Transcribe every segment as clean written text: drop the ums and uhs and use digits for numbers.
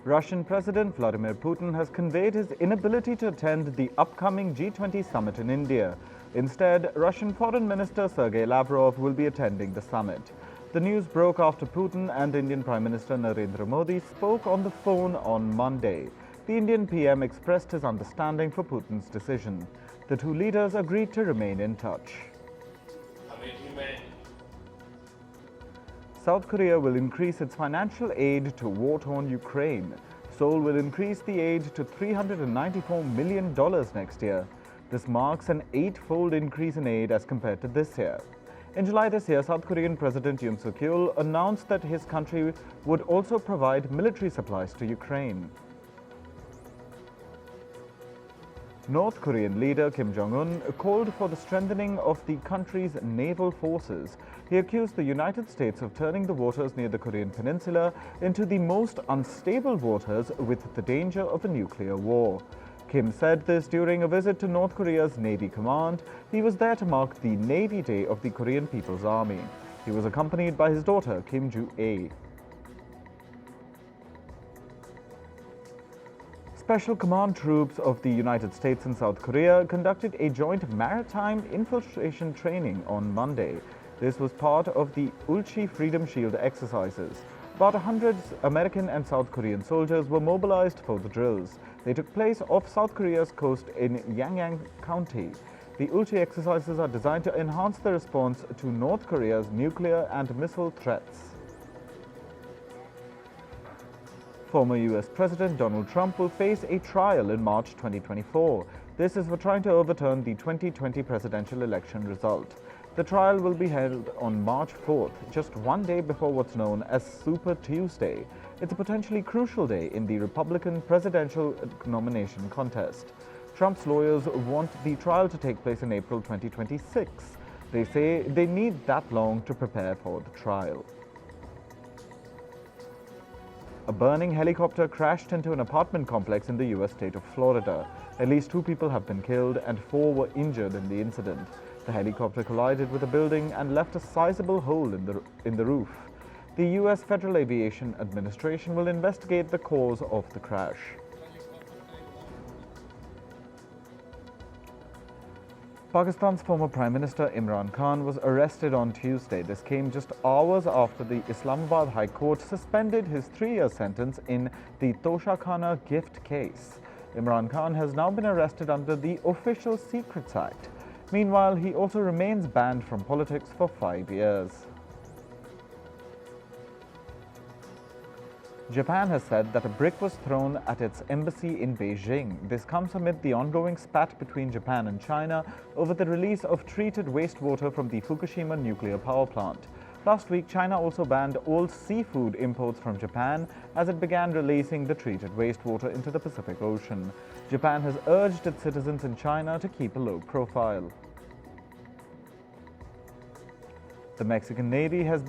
Russian President Vladimir Putin has conveyed his inability to attend the upcoming G20 summit in India. Instead, Russian Foreign Minister Sergei Lavrov will be attending the summit. The news broke after Putin and Indian Prime Minister Narendra Modi spoke on the phone on Monday. The Indian PM expressed his understanding for Putin's decision. The two leaders agreed to remain in touch. South Korea will increase its financial aid to war-torn Ukraine. Seoul will increase the aid to $394 million next year. This marks an 8-fold increase in aid as compared to this year. In July this year, South Korean President Yoon Suk-yeol announced that his country would also provide military supplies to Ukraine. North Korean leader Kim Jong-un called for the strengthening of the country's naval forces. He accused the United States of turning the waters near the Korean peninsula into the most unstable waters with the danger of a nuclear war. Kim said this during a visit to North Korea's Navy Command. He was there to mark the Navy Day of the Korean People's Army. He was accompanied by his daughter, Kim Joo-ae. Special Command troops of the United States and South Korea conducted a joint maritime infiltration training on Monday. This was part of the Ulchi Freedom Shield exercises. About 100 American and South Korean soldiers were mobilized for the drills. They took place off South Korea's coast in Yangyang County. The Ulchi exercises are designed to enhance the response to North Korea's nuclear and missile threats. Former US President Donald Trump will face a trial in March 2024. This is for trying to overturn the 2020 presidential election result. The trial will be held on March 4th, just one day before what's known as Super Tuesday. It's a potentially crucial day in the Republican presidential nomination contest. Trump's lawyers want the trial to take place in April 2026. They say they need that long to prepare for the trial. A burning helicopter crashed into an apartment complex in the U.S. state of Florida. At least 2 people have been killed and 4 were injured in the incident. The helicopter collided with a building and left a sizable hole in the roof. The U.S. Federal Aviation Administration will investigate the cause of the crash. Pakistan's former Prime Minister Imran Khan was arrested on Tuesday. This came just hours after the Islamabad High Court suspended his 3-year sentence in the Toshakhana gift case. Imran Khan has now been arrested under the Official Secrets Act. Meanwhile, he also remains banned from politics for 5 years. Japan has said that a brick was thrown at its embassy in Beijing. This comes amid the ongoing spat between Japan and China over the release of treated wastewater from the Fukushima nuclear power plant. Last week, China also banned all seafood imports from Japan as it began releasing the treated wastewater into the Pacific Ocean. Japan has urged its citizens in China to keep a low profile. The Mexican Navy has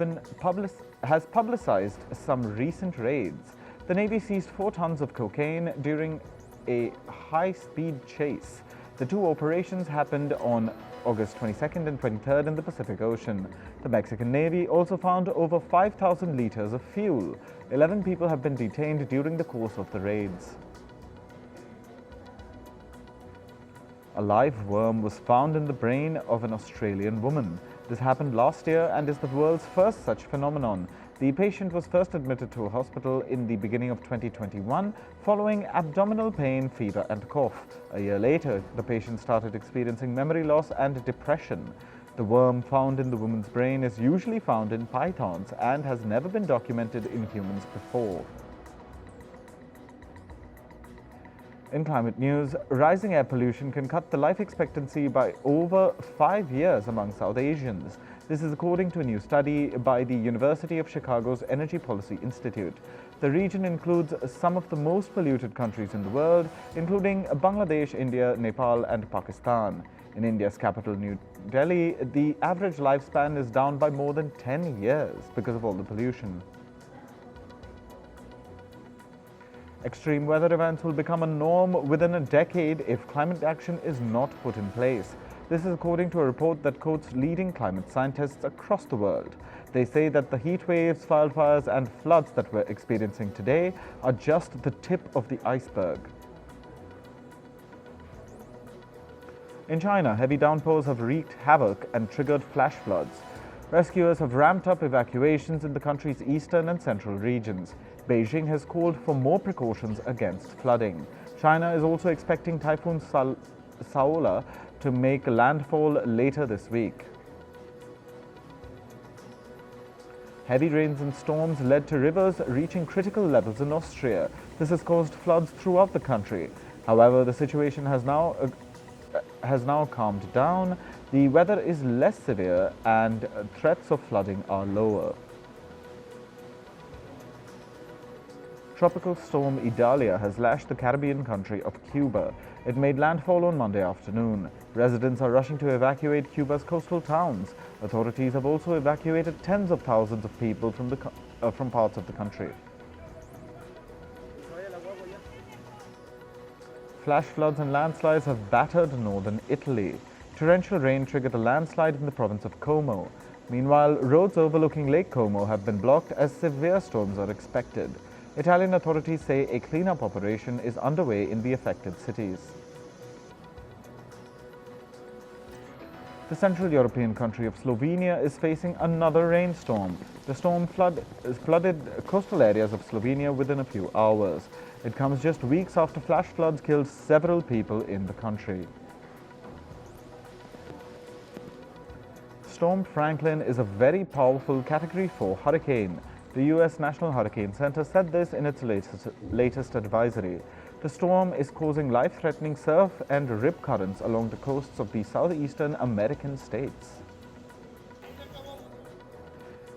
publicized some recent raids. The Navy seized 4 tons of cocaine during a high-speed chase. The 2 operations happened on August 22nd and 23rd in the Pacific Ocean. The Mexican Navy also found over 5,000 liters of fuel. 11 people have been detained during the course of the raids. A live worm was found in the brain of an Australian woman. This happened last year and is the world's first such phenomenon. The patient was first admitted to a hospital in the beginning of 2021 following abdominal pain, fever and cough. A year later, the patient started experiencing memory loss and depression. The worm found in the woman's brain is usually found in pythons and has never been documented in humans before. In climate news, rising air pollution can cut the life expectancy by over 5 years among South Asians. This is according to a new study by the University of Chicago's Energy Policy Institute. The region includes some of the most polluted countries in the world, including Bangladesh, India, Nepal, and Pakistan. In India's capital, New Delhi, the average lifespan is down by more than 10 years because of all the pollution. Extreme weather events will become a norm within a decade if climate action is not put in place. This is according to a report that quotes leading climate scientists across the world. They say that the heat waves, wildfires, and floods that we're experiencing today are just the tip of the iceberg. In China, heavy downpours have wreaked havoc and triggered flash floods. Rescuers have ramped up evacuations in the country's eastern and central regions. Beijing has called for more precautions against flooding. China is also expecting Typhoon Saola to make landfall later this week. Heavy rains and storms led to rivers reaching critical levels in Austria. This has caused floods throughout the country. However, the situation has now calmed down. The weather is less severe and threats of flooding are lower. Tropical storm Idalia has lashed the Caribbean country of Cuba. It made landfall on Monday afternoon. Residents are rushing to evacuate Cuba's coastal towns. Authorities have also evacuated tens of thousands of people from parts of the country. Flash floods and landslides have battered northern Italy. Torrential rain triggered a landslide in the province of Como. Meanwhile, roads overlooking Lake Como have been blocked as severe storms are expected. Italian authorities say a cleanup operation is underway in the affected cities. The Central European country of Slovenia is facing another rainstorm. The storm flooded coastal areas of Slovenia within a few hours. It comes just weeks after flash floods killed several people in the country. Storm Franklin is a very powerful Category 4 hurricane. The U.S. National Hurricane Center said this in its latest advisory. The storm is causing life-threatening surf and rip currents along the coasts of the southeastern American states.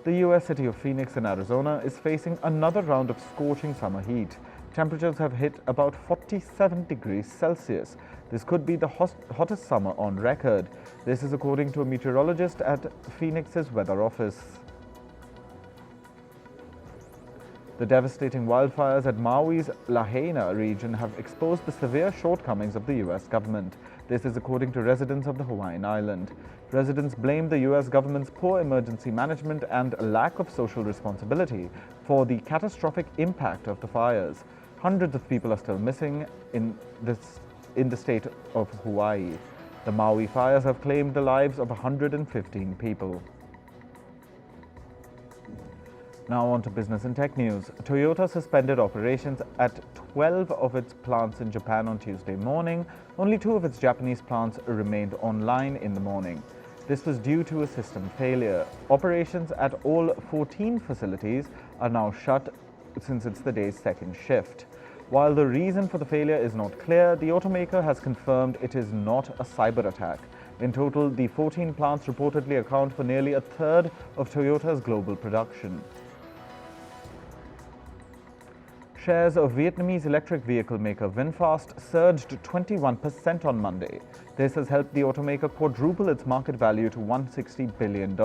The U.S. city of Phoenix in Arizona is facing another round of scorching summer heat. Temperatures have hit about 47 degrees Celsius. This could be the hottest summer on record. This is according to a meteorologist at Phoenix's weather office. The devastating wildfires at Maui's Lahaina region have exposed the severe shortcomings of the U.S. government. This is according to residents of the Hawaiian island. Residents blame the U.S. government's poor emergency management and lack of social responsibility for the catastrophic impact of the fires. Hundreds of people are still missing in the state of Hawaii. The Maui fires have claimed the lives of 115 people. Now on to business and tech news. Toyota suspended operations at 12 of its plants in Japan on Tuesday morning. Only 2 of its Japanese plants remained online in the morning. This was due to a system failure. Operations at all 14 facilities are now shut since it's the day's second shift. While the reason for the failure is not clear, the automaker has confirmed it is not a cyber attack. In total, the 14 plants reportedly account for nearly a third of Toyota's global production. Shares of Vietnamese electric vehicle maker VinFast surged 21% on Monday. This has helped the automaker quadruple its market value to $160 billion.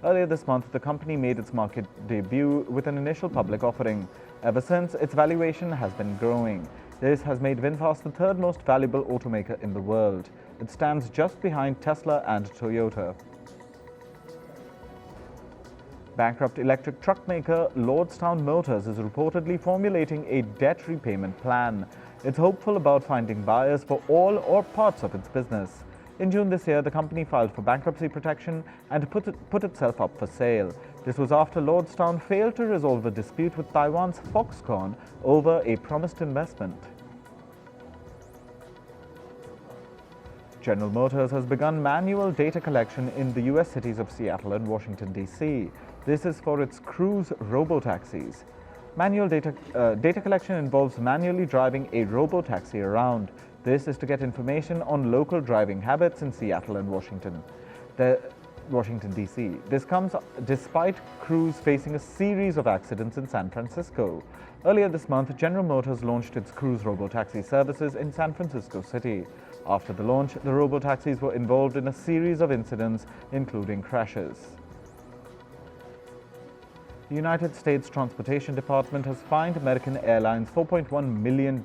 Earlier this month, the company made its market debut with an initial public offering. Ever since, its valuation has been growing. This has made VinFast the third most valuable automaker in the world. It stands just behind Tesla and Toyota. Bankrupt electric truck maker Lordstown Motors is reportedly formulating a debt repayment plan. It's hopeful about finding buyers for all or parts of its business. In June this year, the company filed for bankruptcy protection and put itself up for sale. This was after Lordstown failed to resolve a dispute with Taiwan's Foxconn over a promised investment. General Motors has begun manual data collection in the U.S. cities of Seattle and Washington, D.C. This is for its Cruise robotaxis. Manual data collection involves manually driving a robotaxi around. This is to get information on local driving habits in Seattle and Washington, D.C. This comes despite Cruise facing a series of accidents in San Francisco. Earlier this month, General Motors launched its Cruise robotaxi services in San Francisco City. After the launch, the robotaxis were involved in a series of incidents, including crashes. The United States Transportation Department has fined American Airlines $4.1 million.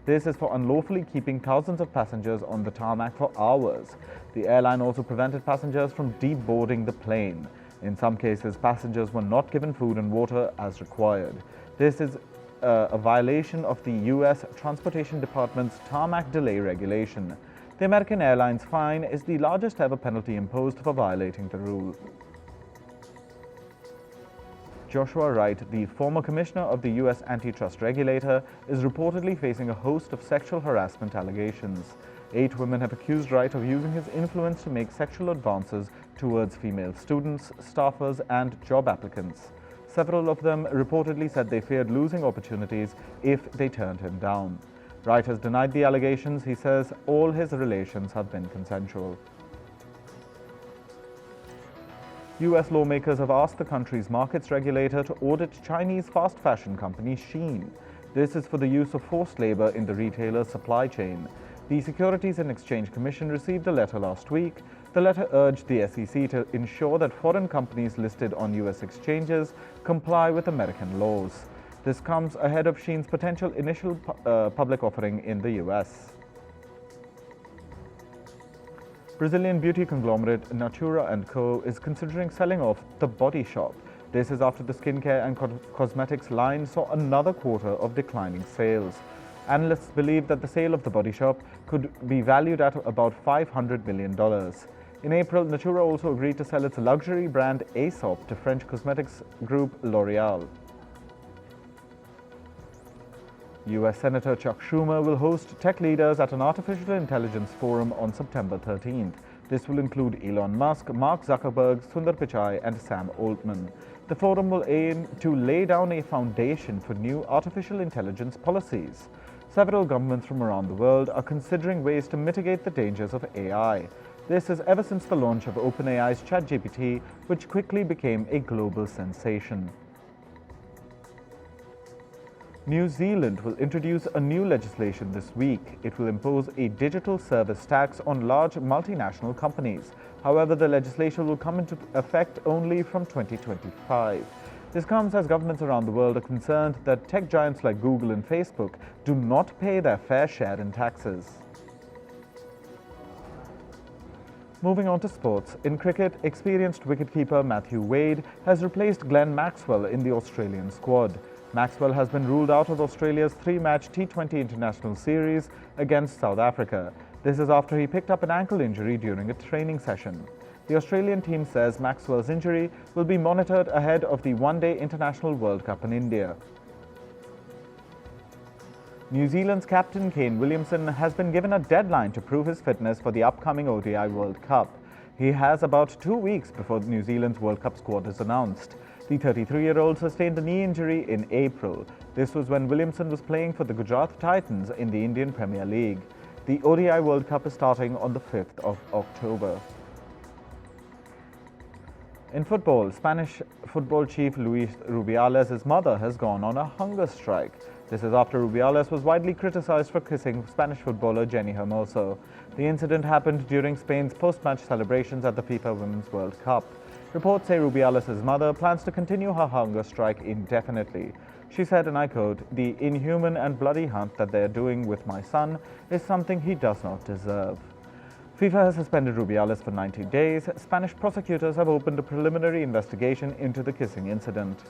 This is for unlawfully keeping thousands of passengers on the tarmac for hours. The airline also prevented passengers from deboarding the plane. In some cases, passengers were not given food and water as required. This is a violation of the U.S. Transportation Department's tarmac delay regulation. The American Airlines fine is the largest ever penalty imposed for violating the rule. Joshua Wright, the former commissioner of the U.S. antitrust regulator, is reportedly facing a host of sexual harassment allegations. 8 women have accused Wright of using his influence to make sexual advances towards female students, staffers, and job applicants. Several of them reportedly said they feared losing opportunities if they turned him down. Wright has denied the allegations. He says all his relations have been consensual. U.S. lawmakers have asked the country's markets regulator to audit Chinese fast fashion company Shein. This is for the use of forced labor in the retailer's supply chain. The Securities and Exchange Commission received a letter last week. The letter urged the SEC to ensure that foreign companies listed on U.S. exchanges comply with American laws. This comes ahead of Shein's potential initial public offering in the U.S. Brazilian beauty conglomerate Natura & Co. is considering selling off The Body Shop. This is after the skincare and cosmetics line saw another quarter of declining sales. Analysts believe that the sale of The Body Shop could be valued at about $500 million. In April, Natura also agreed to sell its luxury brand Aesop to French cosmetics group L'Oréal. U.S. Senator Chuck Schumer will host tech leaders at an artificial intelligence forum on September 13th. This will include Elon Musk, Mark Zuckerberg, Sundar Pichai, and Sam Altman. The forum will aim to lay down a foundation for new artificial intelligence policies. Several governments from around the world are considering ways to mitigate the dangers of AI. This is ever since the launch of OpenAI's ChatGPT, which quickly became a global sensation. New Zealand will introduce a new legislation this week. It will impose a digital service tax on large multinational companies. However, the legislation will come into effect only from 2025. This comes as governments around the world are concerned that tech giants like Google and Facebook do not pay their fair share in taxes. Moving on to sports. In cricket, experienced wicketkeeper Matthew Wade has replaced Glenn Maxwell in the Australian squad. Maxwell has been ruled out of Australia's 3-match T20 international series against South Africa. This is after he picked up an ankle injury during a training session. The Australian team says Maxwell's injury will be monitored ahead of the one-day International World Cup in India. New Zealand's captain Kane Williamson has been given a deadline to prove his fitness for the upcoming ODI World Cup. He has about 2 weeks before New Zealand's World Cup squad is announced. The 33-year-old sustained a knee injury in April. This was when Williamson was playing for the Gujarat Titans in the Indian Premier League. The ODI World Cup is starting on the 5th of October. In football, Spanish football chief Luis Rubiales' mother has gone on a hunger strike. This is after Rubiales was widely criticized for kissing Spanish footballer Jenny Hermoso. The incident happened during Spain's post-match celebrations at the FIFA Women's World Cup. Reports say Rubiales' mother plans to continue her hunger strike indefinitely. She said, and I quote, "The inhuman and bloody hunt that they are doing with my son is something he does not deserve." FIFA has suspended Rubiales for 90 days. Spanish prosecutors have opened a preliminary investigation into the kissing incident.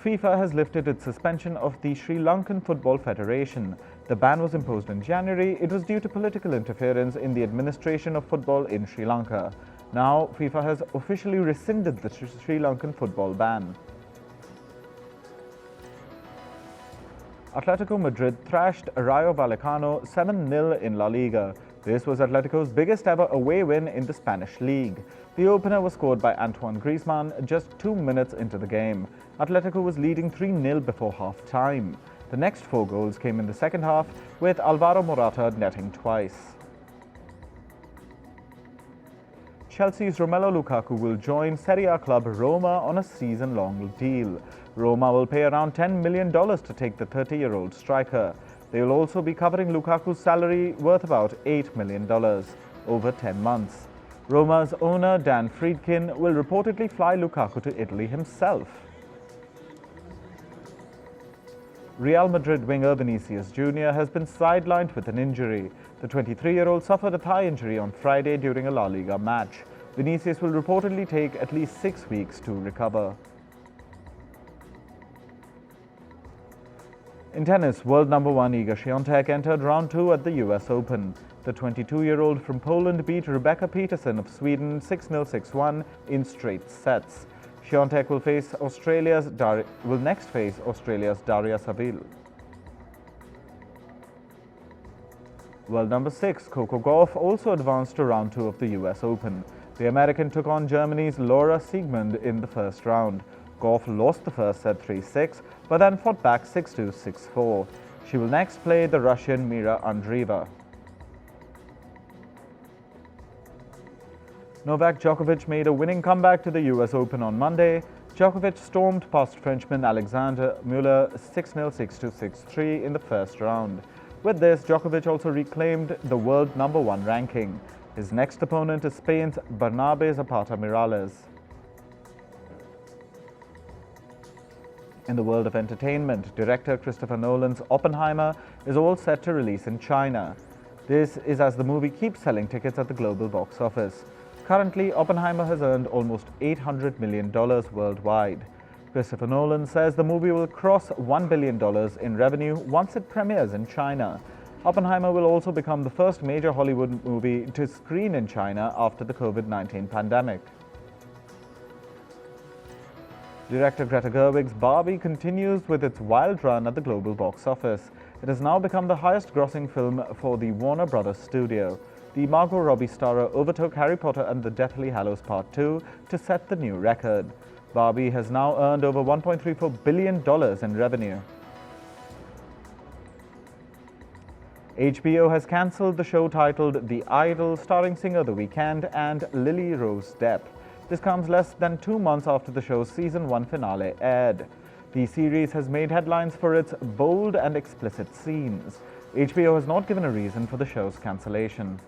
FIFA has lifted its suspension of the Sri Lankan Football Federation. The ban was imposed in January. It was due to political interference in the administration of football in Sri Lanka. Now, FIFA has officially rescinded the Sri Lankan football ban. Atletico Madrid thrashed Rayo Vallecano 7-0 in La Liga. This was Atletico's biggest ever away win in the Spanish league. The opener was scored by Antoine Griezmann just 2 minutes into the game. Atletico was leading 3-0 before half-time. The next 4 goals came in the second half, with Alvaro Morata netting twice. Chelsea's Romelu Lukaku will join Serie A club Roma on a season-long deal. Roma will pay around $10 million to take the 30-year-old striker. They will also be covering Lukaku's salary worth about $8 million over 10 months. Roma's owner Dan Friedkin will reportedly fly Lukaku to Italy himself. Real Madrid winger Vinicius Jr. has been sidelined with an injury. The 23-year-old suffered a thigh injury on Friday during a La Liga match. Vinicius will reportedly take at least 6 weeks to recover. In tennis, world number 1 Iga Świątek entered round 2 at the US Open. The 22-year-old from Poland beat Rebecca Peterson of Sweden 6-0, 6-1 in straight sets. Świątek will next face Australia's Daria Saville. World number 6 Coco Gauff also advanced to round 2 of the US Open. The American took on Germany's Laura Siegemund in the first round. Gauff lost the first set 3-6, but then fought back 6-2, 6-4. She will next play the Russian Mira Andreeva. Novak Djokovic made a winning comeback to the US Open on Monday. Djokovic stormed past Frenchman Alexander Muller 6-0, 6-2, 6-3 in the first round. With this, Djokovic also reclaimed the world number 1 ranking. His next opponent is Spain's Bernabe Zapata Miralles. In the world of entertainment, director Christopher Nolan's Oppenheimer is all set to release in China. This is as the movie keeps selling tickets at the global box office. Currently, Oppenheimer has earned almost $800 million worldwide. Christopher Nolan says the movie will cross $1 billion in revenue once it premieres in China. Oppenheimer will also become the first major Hollywood movie to screen in China after the COVID-19 pandemic. Director Greta Gerwig's Barbie continues with its wild run at the global box office. It has now become the highest-grossing film for the Warner Brothers studio. The Margot Robbie starrer overtook Harry Potter and the Deathly Hallows Part 2 to set the new record. Barbie has now earned over $1.34 billion in revenue. HBO has cancelled the show titled The Idol, starring singer The Weeknd and Lily Rose Depp. This comes less than 2 months after the show's Season 1 finale aired. The series has made headlines for its bold and explicit scenes. HBO has not given a reason for the show's cancellation.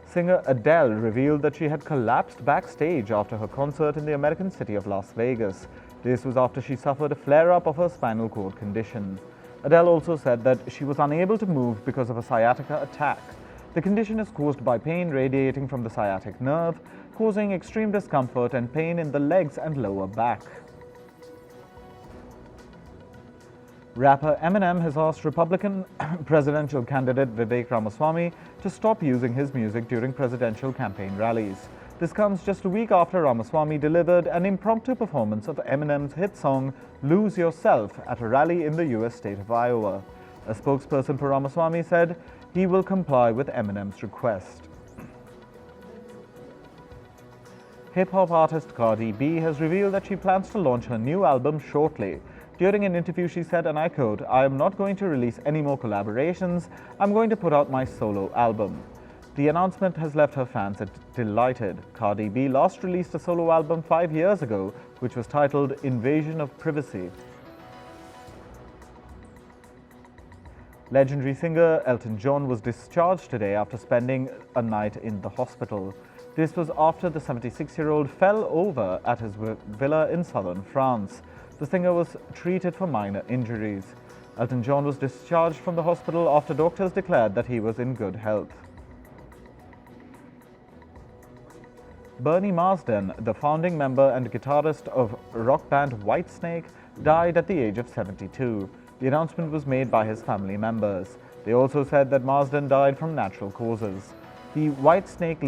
Singer Adele revealed that she had collapsed backstage after her concert in the American city of Las Vegas. This was after she suffered a flare-up of her spinal cord condition. Adele also said that she was unable to move because of a sciatica attack. The condition is caused by pain radiating from the sciatic nerve, causing extreme discomfort and pain in the legs and lower back. Rapper Eminem has asked Republican presidential candidate Vivek Ramaswamy to stop using his music during presidential campaign rallies. This comes just a week after Ramaswamy delivered an impromptu performance of Eminem's hit song Lose Yourself at a rally in the U.S. state of Iowa. A spokesperson for Ramaswamy said he will comply with Eminem's request. Hip-hop artist Cardi B has revealed that she plans to launch her new album shortly. During an interview, she said, and I quote, "I am not going to release any more collaborations. I'm going to put out my solo album." The announcement has left her fans delighted. Cardi B last released a solo album 5 years ago, which was titled Invasion of Privacy. Legendary singer Elton John was discharged today after spending a night in the hospital. This was after the 76-year-old fell over at his villa in southern France. The singer was treated for minor injuries. Elton John was discharged from the hospital after doctors declared that he was in good health. Bernie Marsden, the founding member and guitarist of rock band Whitesnake, died at the age of 72. The announcement was made by his family members. They also said that Marsden died from natural causes. The Whitesnake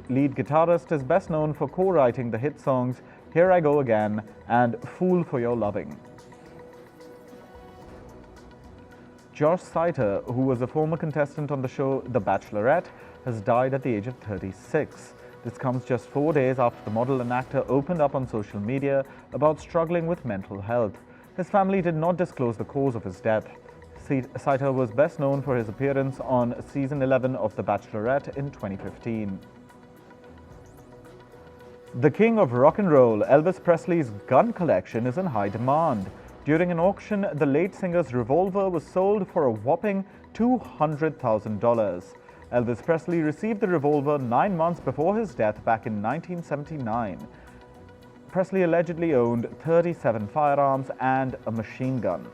lead guitarist is best known for co-writing the hit songs Here I Go Again and Fool for Your Loving. Josh Saiter, who was a former contestant on the show The Bachelorette, has died at the age of 36. This comes just 4 days after the model and actor opened up on social media about struggling with mental health. His family did not disclose the cause of his death. Saiter was best known for his appearance on season 11 of The Bachelorette in 2015. The king of rock and roll, Elvis Presley's gun collection is in high demand. During an auction, the late singer's revolver was sold for a whopping $200,000. Elvis Presley received the revolver 9 months before his death back in 1979. Presley allegedly owned 37 firearms and a machine gun.